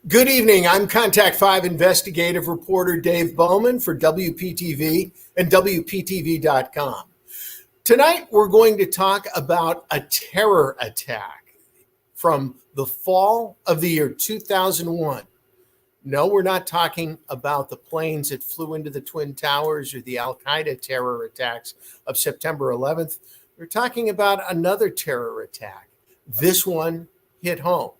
Good evening. I'm Contact 5 investigative reporter Dave Bohman for WPTV and WPTV.com. Tonight, we're going to talk about a terror attack from the fall of the year 2001. No, we're not talking about the planes that flew into the Twin Towers or the Al-Qaeda terror attacks of September 11th. We're talking about another terror attack. This one hit home.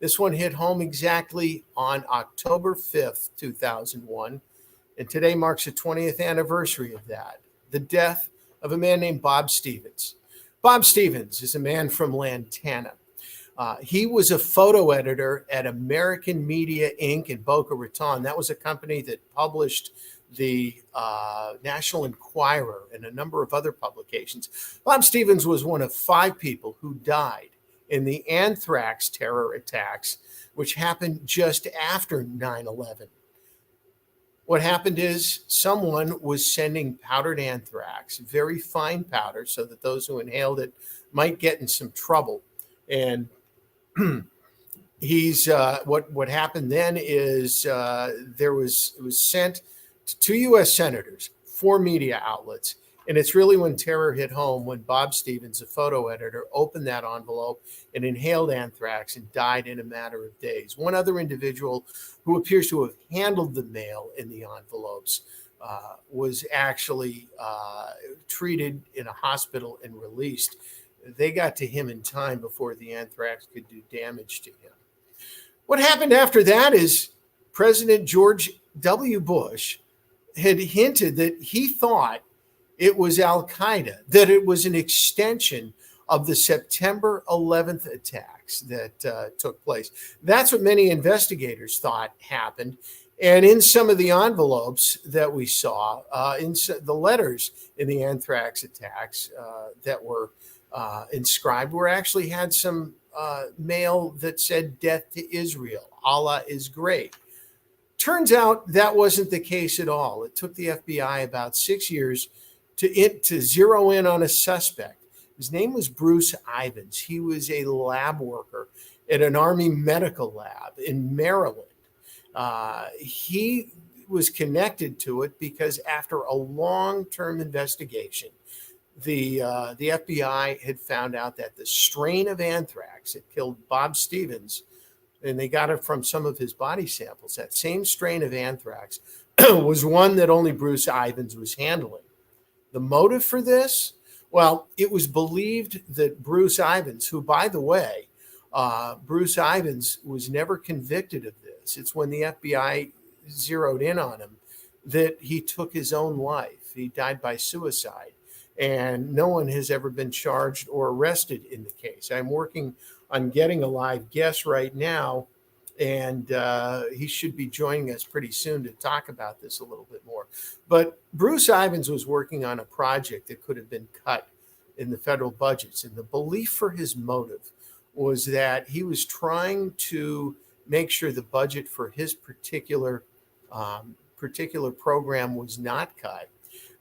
This one hit home exactly on October 5th, 2001, and today marks the 20th anniversary of that, the death of a man named Bob Stevens. Bob Stevens is a man from Lantana. He was a photo editor at American Media Inc. in Boca Raton. That was a company that published the National Enquirer and a number of other publications. Bob Stevens was one of 5 people who died in the anthrax terror attacks, which happened just after 9/11. What happened is someone was sending powdered anthrax, very fine powder, so that those who inhaled it might get in some trouble. And what happened then is it was sent to 2 U.S. senators, 4 media outlets. And it's really when terror hit home when Bob Stevens, a photo editor, opened that envelope and inhaled anthrax and died in a matter of days. One other individual who appears to have handled the mail in the envelopes was actually treated in a hospital and released. They got to him in time before the anthrax could do damage to him. What happened after that is President George W. Bush had hinted that he thought it was Al-Qaeda, that it was an extension of the September 11th attacks that took place. That's what many investigators thought happened. And in some of the envelopes that we saw, in the letters in the anthrax attacks that were inscribed, were actually had some mail that said "Death to Israel, Allah is great." Turns out that wasn't the case at all. It took the FBI about 6 years to zero in on a suspect. His name was Bruce Ivins. He was a lab worker at an Army medical lab in Maryland. He was connected to it because after a long-term investigation, the FBI had found out that the strain of anthrax that killed Bob Stevens, and they got it from some of his body samples, that same strain of anthrax was one that only Bruce Ivins was handling. The motive for this? Well, it was believed that Bruce Ivins, who, by the way, Bruce Ivins was never convicted of this. It's when the FBI zeroed in on him that he took his own life. He died by suicide, and no one has ever been charged or arrested in the case. I'm working on getting a live guest right now, and he should be joining us pretty soon to talk about this a little bit more. But Bruce Ivins was working on a project that could have been cut in the federal budgets. And the belief for his motive was that he was trying to make sure the budget for his particular program was not cut,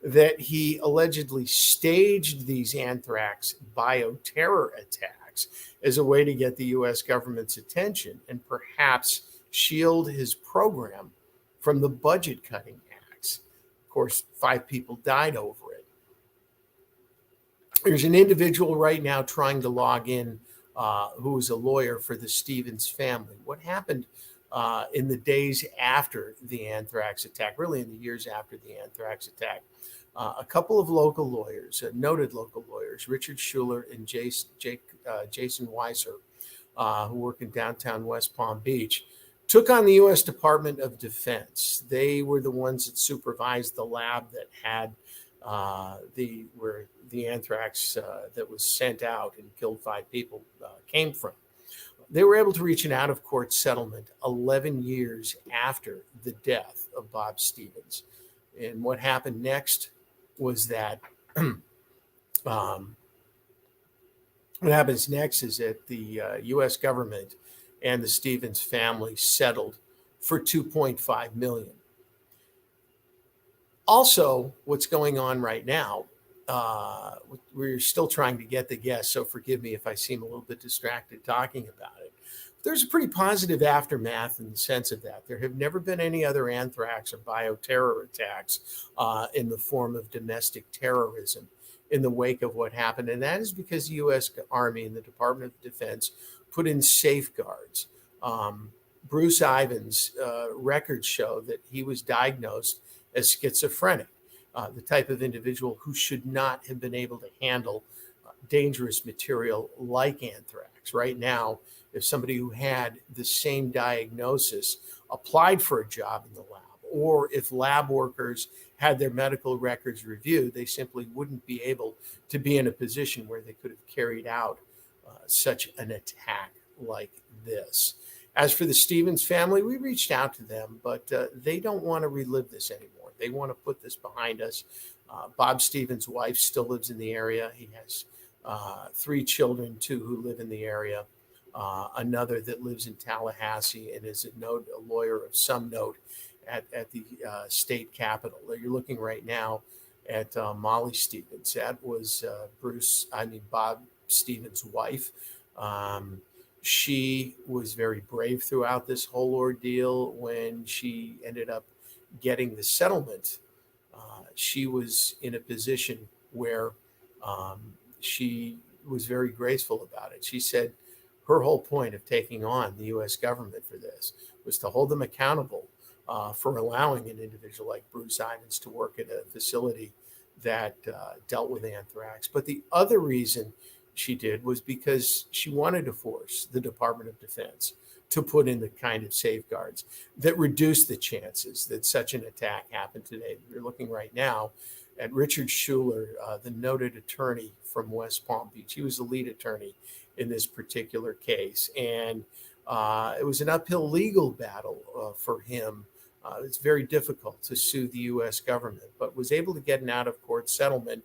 that he allegedly staged these anthrax bioterror attacks as a way to get the U.S. government's attention and perhaps shield his program from the budget cutting acts. Of course, 5 people died over it. There's an individual right now trying to log in who is a lawyer for the Stevens family. What happened in the days after the anthrax attack, really in the years after the anthrax attack? A couple of local lawyers, noted local lawyers, Richard Schuler and Jason Weiser, who work in downtown West Palm Beach, took on the U.S. Department of Defense. They were the ones that supervised the lab that had where the anthrax that was sent out and killed 5 people came from. They were able to reach an out-of-court settlement 11 years after the death of Bob Stevens. And what happened next was that what happens next is that the U.S. government and the Stevens family settled for $2.5 million. Also, what's going on right now, we're still trying to get the guests, so forgive me if I seem a little bit distracted talking about it. There's a pretty positive aftermath in the sense of that. There have never been any other anthrax or bioterror attacks in the form of domestic terrorism in the wake of what happened. And that is because the U.S. Army and the Department of Defense put in safeguards. Bruce Ivins' records show that he was diagnosed as schizophrenic, the type of individual who should not have been able to handle dangerous material like anthrax. Right now, if somebody who had the same diagnosis applied for a job in the lab, or if lab workers had their medical records reviewed, they simply wouldn't be able to be in a position where they could have carried out such an attack like this. As for the Stevens family, we reached out to them, but they don't want to relive this anymore. They want to put this behind us. Bob Stevens' wife still lives in the area. He has 3 children, 2 who live in the area, another that lives in Tallahassee and is a lawyer of some note at the state capitol. You're looking right now at Molly Stevens. That was Bob Stevens' wife. She was very brave throughout this whole ordeal. When she ended up getting the settlement, she was in a position where she was very graceful about it. She said her whole point of taking on the U.S. government for this was to hold them accountable for allowing an individual like Bruce Ivins to work at a facility that dealt with anthrax. But the other reason she did was because she wanted to force the Department of Defense to put in the kind of safeguards that reduce the chances that such an attack happened today. You're looking right now at Richard Schuler, the noted attorney from West Palm Beach. He was the lead attorney in this particular case. And it was an uphill legal battle for him. It's very difficult to sue the U.S. government, but was able to get an out-of-court settlement.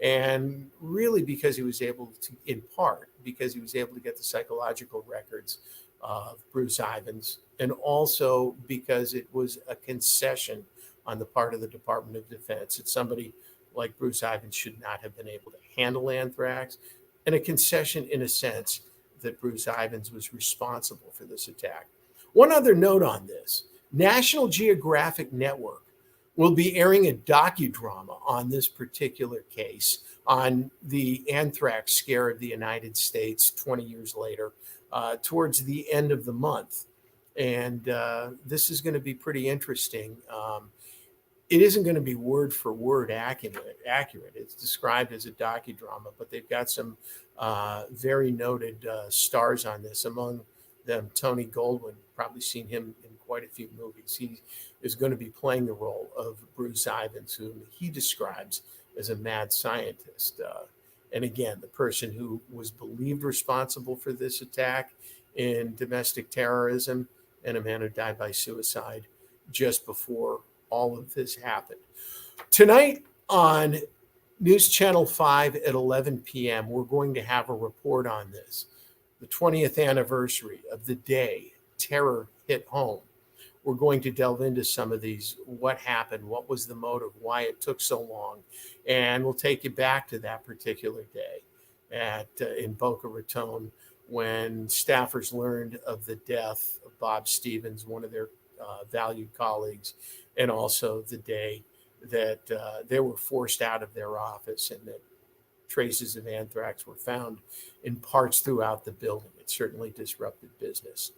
And really because he was able to, in part, because he was able to get the psychological records of Bruce Ivins, and also because it was a concession on the part of the Department of Defense that somebody like Bruce Ivins should not have been able to handle anthrax, and a concession in a sense that Bruce Ivins was responsible for this attack. One other note on this: National Geographic Network will be airing a docudrama on this particular case, on the anthrax scare of the United States 20 years later, towards the end of the month. And this is going to be pretty interesting. It isn't going to be word for word accurate. It's described as a docudrama, but they've got some very noted stars on this, among them Tony Goldwyn. Probably seen him in quite a few movies. He is going to be playing the role of Bruce Ivins, whom he describes as a mad scientist. And again, the person who was believed responsible for this attack in domestic terrorism, and a man who died by suicide just before all of this happened. Tonight on News Channel 5 at 11 p.m., we're going to have a report on this, the 20th anniversary of the day terror hit home. We're going to delve into some of these, what happened, what was the motive, why it took so long, and we'll take you back to that particular day in Boca Raton, when staffers learned of the death of Bob Stevens, one of their valued colleagues, and also the day that they were forced out of their office and that traces of anthrax were found in parts throughout the building. It certainly disrupted business.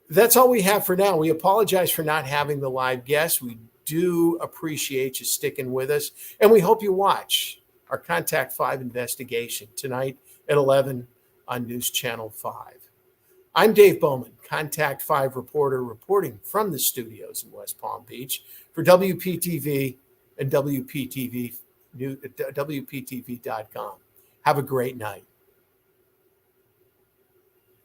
That's all we have for now. We apologize for not having the live guests. We do appreciate you sticking with us, and we hope you watch our Contact 5 investigation tonight at 11 on News Channel 5. I'm Dave Bohman, Contact 5 reporter, reporting from the studios in West Palm Beach for WPTV and WPTV, WPTV.com. Have a great night.